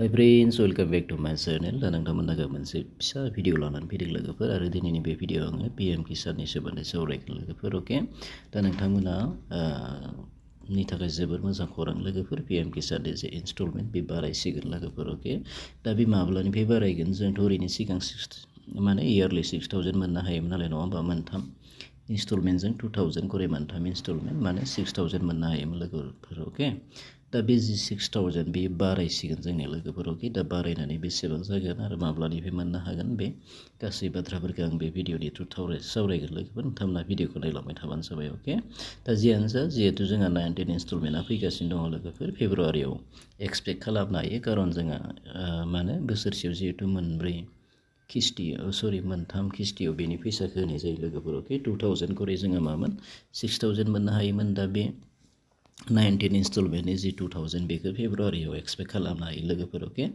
Hi friends, welcome back to my channel. दा नोंथांमोनहा मोनसे फिसा भिडिअ लानानै फैदों लोगोफोर आरो दिनैनि बे भिडिअ आङो PM किसाननि सोमोन्दै सावरायगोन लोगोफोर अके दा नोंथांमोना नि थाखाय जोबोर मोजां खौरां लोगोफोर PM किसाननि जे इनस्टलमेन्ट बे बारायसिगोन लोगोफोर अके दा बे माब्लानिफ्राय बारायगोन जोंथ' ओरैनो सिगां इयारलि 6000 मोननो हायोमोन नालाय नङा होमबा मोनथाम इनस्टलमेन्टजों 2000 करे मोनथाम इनस्टलमेन्ट माने 6000 मोननो हायोमोन लोगोफोर अके दा बे जि 6000 बे बारायसिगोन जोंनि लोगोफोर अके दा बारायनानै बेसेबां जागोन आरो माब्लानिफ्राय मोननो हागोन बे गासै बाथ्राफोरखौ आं बे भिडिअनि थ्रु सावरायगोन लोगोफोर नोंथांमोना भिडिअखौ नायलांबाय थाबानो जाबाय अके दा जियानो जा जिहेथु जोंहा 19 इनस्टलमेन्टआ फैगासिनो दङ लोगोफोर फेब्रुवारियाव एक्सपेक्ट खालामनो हायो खारन जोंहा बोसोरसेयाव जिहेथु मोनथाम किस्तियाव बेनि फैसाखौ होनाय जायो लोगोफोर अके 2000 करे जोङो मामोन 6000 मोननो हायोमोन दा बे 19 इनस्टलमेन्टनि जि 2000 बेखौ फेब्रुवारियाव एक्सपेक्ट खालामनो हायो लोगोफोर अके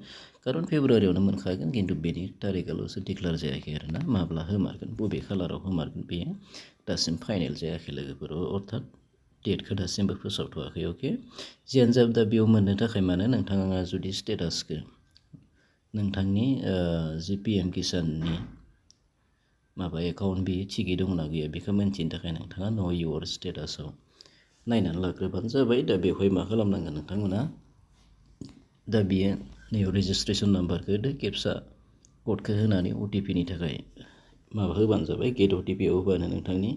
खारन फेब्रुवारियावनो मोनखागोन खिन्थु बेनि तारिखआल'सो डिक्लेयार जायाखै आरोना माब्ला होमारगोन बबे खालाराव होमारगोन बेयो दासिम फाइनेल जायाखै लोगोफोर अर्थात डेटखौ दासिमबो फोसावथ'वाखै अके जियानो जा दा बेयाव मोननो थाखाय मानो नोंथाङा जुदि स्टेटासखौ नोंथांनि जि PM किसाननि माबा एकाउन्ट बेयो थिगै दंना गैया बेखौ मिन्थिनो थाखाय नोंथाङा नो इउर स्टेटासाव नायनानै लाग्रोबानो जाबाय दा बेवहाय मा खालामनांगोन नोंथांमोना दा बियो नैयाव रेजिस्ट्रेसन नाम्बारखौ होदो केपसा क'डखौ होनानै OTPनि थाखाय माबा होबानो जाबाय गेट OTPआव होबानो नोंथांनि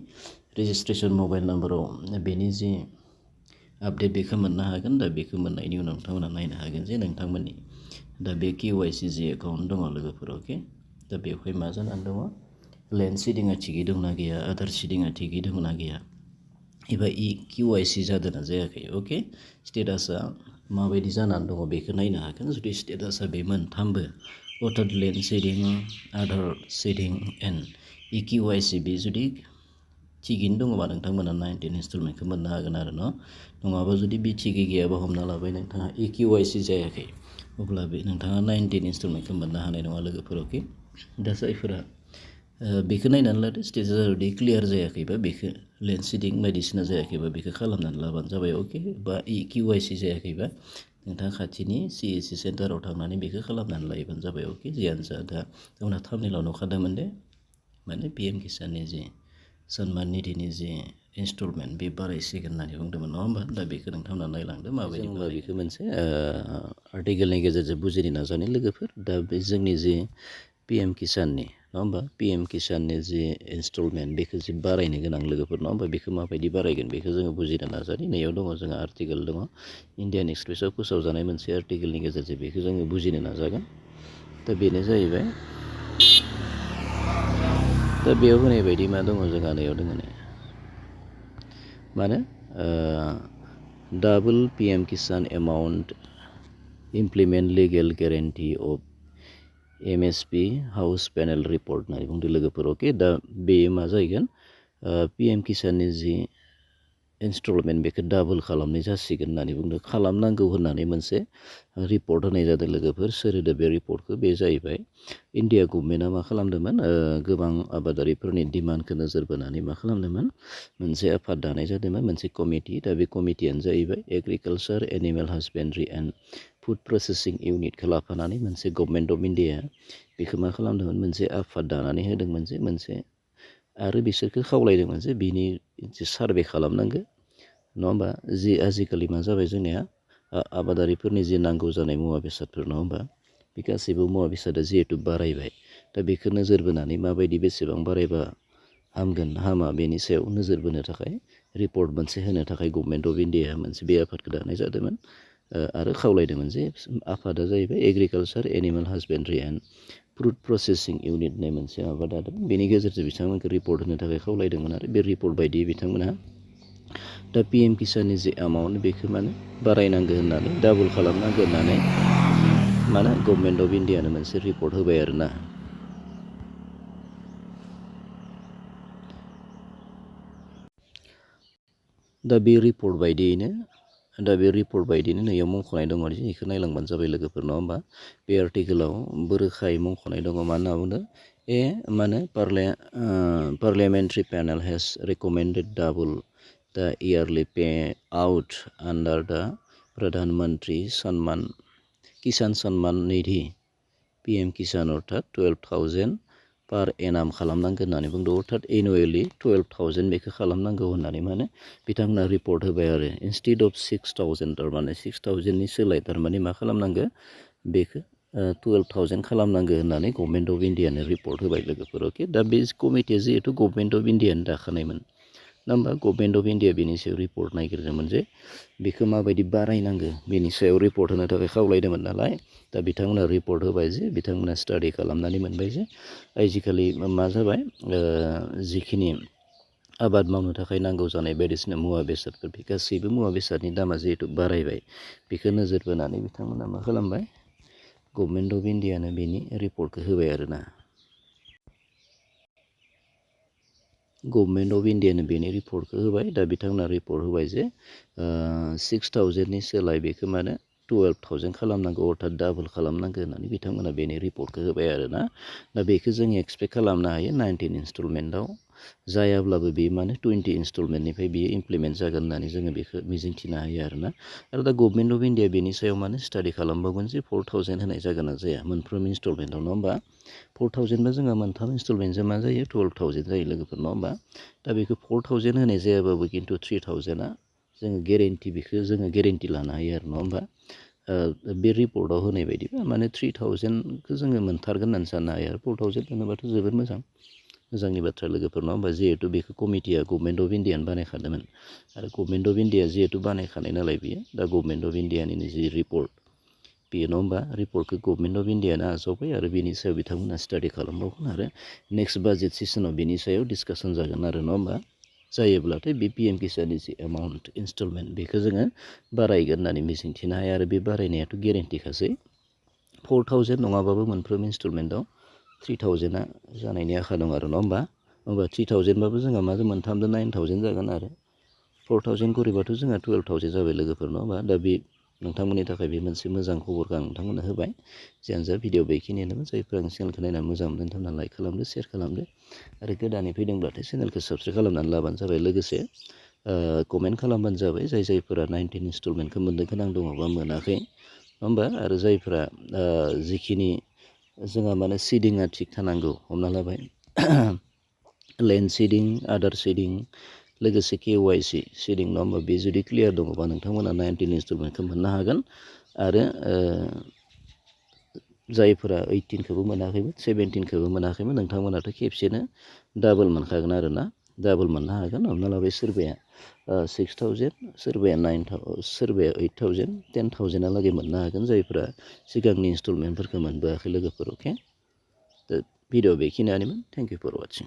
रेजिस्ट्रेसन मबाइल नाम्बाराव बेनि जि आपडेट बेखौ मोननो हागोन दा बेखौ मोननायनि उनाव नोंथांमोना नायनो हागोन जे नोंथांमोननि दा बे KYC जि एकाउन्ट दङ लोगोफोर अके दा बेवहाय मा जानानै दङ लेन्ड सिडिंआ थिगै दंना गैया आधार सिडिंआ थिगै दंना गैया एबा KYC जादोंना जायाखै अके स्टेटासा माबायदि जानानै दङ बेखौ नायनो हागोन जुदि स्टेटासा बे मोनथामबो अर्थात लेन्ड सिडिं आधार सिडिं एन्ड KYC बे जुदि थिगैनो दङबा नोंथांमोना 19 इनस्टलमेन्टखौ मोननो हागोन आरो नङाबा जुदि बे थिगै गैयाबा हमना लाबाय नोंथाङा KYC जायाखै अब्ला बे नोंथाङा 19 इनस्टलमेन्टखौ मोननो हानाय नङा लोगोफोर अके दा जायफोरा बेखौ नायनानै लादो स्टेटासा जुदि क्लियार जायाखैबा बेखौ लेन्ड सिडिं बायदिसिना जायाखैबा बेखौ खालामनानै लाबानो जाबाय अके बा KYC जायाखैबा नोंथाङा खाथिनि CSC सेन्टाराव थांनानै बेखौ खालामनानै लायोबानो जाबाय अके जियानो जा दा उनाव थामनेलाव नुखादोंमोन दे माने PM किसाननि जि सन्मान निधिनि जि इनस्टलमेन्ट बे बारायसिगोन होननानै बुंदोंमोन नङा होमबा दा बेखौ नोंथांमोना नायलांदो माबायदि होमबा बेखौ मोनसे आर्टिकेलनि गेजेरजों बुजिनो नाजानाय लोगोफोर दा बे जोंनि जि PM किसाननि नङा होमबा PM किसाननि जि इनस्टलमेन्ट बेखौ जि बारायनो गोनां लोगोफोर नङा होमबा बेखौ माबायदि बारायगोन बेखौ जोङो बुजिनो नाजानि नैयाव दङ जोंहा आर्टिकेल दङ इन्डियान एक्सप्रेसआव फोसावजानाय मोनसे आर्टिकेलनि गेजेरजों बेखौ जोङो बुजिनो नाजागोन दा बेनो जाहैबाय दा बेयाव होनाय बायदि मा दङ जोंहा नैयाव दङ मानो double PM Kisan amount implement legal guarantee of MSP house panel report होननानै बुंदों लोगोफोर अके दा बेयो मा जाहैगोन PM किसाननि जि इनस्टलमेन्ट बेखौ डाबल खालामनाय जासिगोन होननानै बुंदों खालामनांगौ होननानै मोनसे रिपर्ट होनाय जादों लोगोफोर सोर होदों बे रिपर्टखौ बे जाहैबाय इन्डिया गभर्नमेन्टआ मा खालामदोंमोन गोबां आबादारिफोरनि डिमान्डखौ नोजोर बोनानै मा खालामदोंमोन मोनसे आफाद दानाय जादोंमोन मोनसे कमिटि दा बे कमिटियानो जाहैबाय agriculture animal husbandry and food processing इउनिटखौ लाफानानै मोनसे गभर्नमेन्ट अफ इन्डिया बेखौ मा खालामदोंमोन मोनसे आफाद दानानै होदोंमोन जे मोनसे आरो बिसोरखौ खावलायदोंमोन जे बिनि जे सार्भे खालामनांगौ नङा होमबा जि आजिखालि मा जाबाय जोंनिया आबादारिफोरनि जि नांगौ जानाय मुवा बेसादफोर नङा होमबा बे गासैबो मुवा बेसादा जिहेतु बारायबाय दा बेखौ नोजोर बोनानै माबायदि बेसेबां बारायबा हामगोन हामा बेनि सायाव नोजोर बोनो थाखाय रिपर्ट मोनसे होनो थाखाय गभर्नमेन्ट अफ इन्डिया मोनसे बे आफादखौ दानाय जादोंमोन आरो खावलायदोंमोन जे आफादा जाहैबाय agriculture animal husbandry and food processing unit होननाय मोनसे माबा दादों बेनि गेजेरजों बिथांमोनखौ रिपर्ट होनो थाखाय खावलायदोंमोन आरो बे रिपर्ट बायदियै बिथांमोनहा दा PM किसाननि जि एमाउन्ट बेखौ माने बारायनांगौ होननानै डाबल खालामनांगौ होननानै माने गभर्नमेन्ट अफ इन्डियानो मोनसे रिपर्ट होबाय आरोना दा बे रिपर्ट बायदियैनो नैयाव मुंख'नाय दङ आरो बेखौ नायलांबानो जाबाय लोगोफोर नङा होमबा बे आर्टिकेलाव रोखायै मुंख'नाय दङ मा होनना बुंदों माने parliamentary panel hedge recommended double the yearly payout under the Pradhan Mantri Sanman किसान सन्मान निधि PM किसान अर्थात 12,000 पार एनाम खालामनांगोन होननानै बुंदों अर्थात एनुवेलि 12,000 बेखौ खालामनांगौ होननानै माने बिथांमोना रिपर्ट होबाय आरो इनस्टेड अफ 6,000 थारमाने 6,000नि सोलाय थारमाने मा खालामनांगौ बेखौ 12,000 खालामनांगौ होननानै गभर्नमेन्ट अफ इन्डियानो रिपर्ट होबाय लोगोफोर अके दा बे कमिटिया जिहेतु गभर्नमेन्ट अफ इन्डियानो दाखानायमोन ना होमबा गभर्नमेन्ट अफ इन्डिया बेनि सायाव रिपर्ट नागिरदोंमोन जे बेखौ माबायदि बारायनांगौ बेनि सायाव रिपर्ट होनो थाखाय खावलायदोंमोन नालाय दा बिथांमोना रिपर्ट होबाय जे बिथांमोना स्टाडि खालामनानै मोनबाय जे आजिखालि मा जाबाय जिखिनि आबाद मावनो थाखाय नांगौ जानाय बायदिसिना मुवा बेसादफोर बे गासैबो मुवा बेसादनि दामा जिहेतु बारायबाय बेखौ नोजोर बोनानै बिथांमोना मा खालामबाय गभर्नमेन्ट अफ इन्डियानो बेनि रिपर्टखौ होबाय आरोना गभर्नमेन्ट अफ इन्डियानो बेनि रिपर्टखौ होबाय दा बिथांमोना रिपर्ट होबाय जे 6,000नि सोलाय बेखौ माने 12,000 खालामनांगौ अर्थात डाबल खालामनांगौ होननानै बिथांमोना बेनि रिपर्टखौ होबाय आरोना दा बेखौ जों एक्सपेक्ट खालामनो हायो 19 इन्स्टलमेन्टआव जायाब्लाबो बे माने 20 इन्स्टलमेन्टनिफ्राय बियो इमप्लिमेन्ट जागोन होननानै जोङो बेखौ मिजिंथिनो हायो आरोना आरो दा गभर्नमेन्ट अफ इन्डिया बेनि सायाव माने स्टाडि खालामबावगोन जे 4,000 होनाय जागोन ना जाया मोनफ्रोम इन्स्टलमेन्टआव नङा होमबा 4,000 बा जोंहा मोनथाम इन्स्टलमेन्टजों मा जायो 12,000 जायो लोगोफोर नङा होमबा दा बेखौ 4,000 होनाय जायाबाबो खिन्थु 3,000आ जोङो गेरेन्टि बेखौ जोङो गेरेन्टि लानो हायो आरो नङा होमबा बे रिपर्टआव होनाय बायदिबा माने 3,000खौ जोङो मोनथारगोन होननानै साननो हायो आरो 4,000 होनोबाथ' जोबोद मोजांनि बाथ्रा लोगोफोर नङा होमबा जिहेतु बेखौ कमिटिया गभर्नमेन्ट अफ इन्डियानो बानायखादोंमोन आरो गभर्नमेन्ट अफ इन्डिया जिहेतु बानायखानाय नालाय बियो दा गभर्नमेन्ट अफ इन्डियानिनो जि रिपर्ट बेयो नङा होमबा रिपर्टखौ गभर्नमेन्ट अफ इन्डियानो आजावबाय आरो बेनि सायाव बिथांमोना स्टाडि खालामबावगोन आरो नेक्स्ट बाजेट सेसनाव बेनि सायाव डिसकासन जागोन आरो नङा होमबा जायोब्लाथाय बे PM किसाननि जि एमाउन्ट इन्स्टलमेन्ट बेखौ जोङो बारायगोन होननानै मिजिंथिनो हायो आरो बे बारायनायाथ' गेरेन्टिखासै 4,000 नङाबाबो मोनफ्रोम इन्स्टलमेन्टआव 3,000आ जानायनि आखा दं आरो नङा होमबा 3,000 बाबो जोंहा मा मोनथामजों 9,000 जागोन आरो 4,000 करिबाथ' जोंहा 12,000 जाबाय लोगोफोर नङा होमबा दा बे नोंथांमोननि थाखाय बे मोनसे मोजां खबरखौ आं नोंथांमोननो होबाय जियानो जा भिडिअ बेखिनियानोमोन जायफोरा आंनि चेनेलखौ नायना मोजां मोनदों नोंथांमोना लाइक खालामदो शेयार खालामदो आरो गोदानै फैदोंब्लाथाय चेनेलखौ साबस्क्राइब खालामनानै लाबानो जाबाय लोगोसे कमेन्ट खालामबानो जाबाय जायफोरा 19 इन्स्टलमेन्टखौ मोननो गोनां दङबा मोनाखै नङा होमबा आरो जायफोरा जिखिनि जोंहा माने सिडिंआ थिग थानांगौ हमना लाबाय लेन्ड सिडिं आदार सिडिं लोगोसे KYC सिडिं नङा होमबा बे जुदि क्लियार दङबा नोंथांमोना 19 इन्स्टलमेन्टखौ मोननो हागोन आरो जायफोरा 18खौबो मोनाखैमोन 17खौबो मोनाखैमोन नोंथांमोनाथ' खेबसेनो डाबल मोनखागोन आरो ना डाबल मोननो हागोन हमना लाबाय सोरबाया 6,000 सोरबाया 9,000 सोरबाया 8,000 10,000 मोननो हागोन जायफोरा सिगांनि इन्स्टलमेन्टफोरखौ मोनबोआखै लोगोफोर अके दा भिडिअ बेखिनियानोमोन थेंक इउ फर वाचिं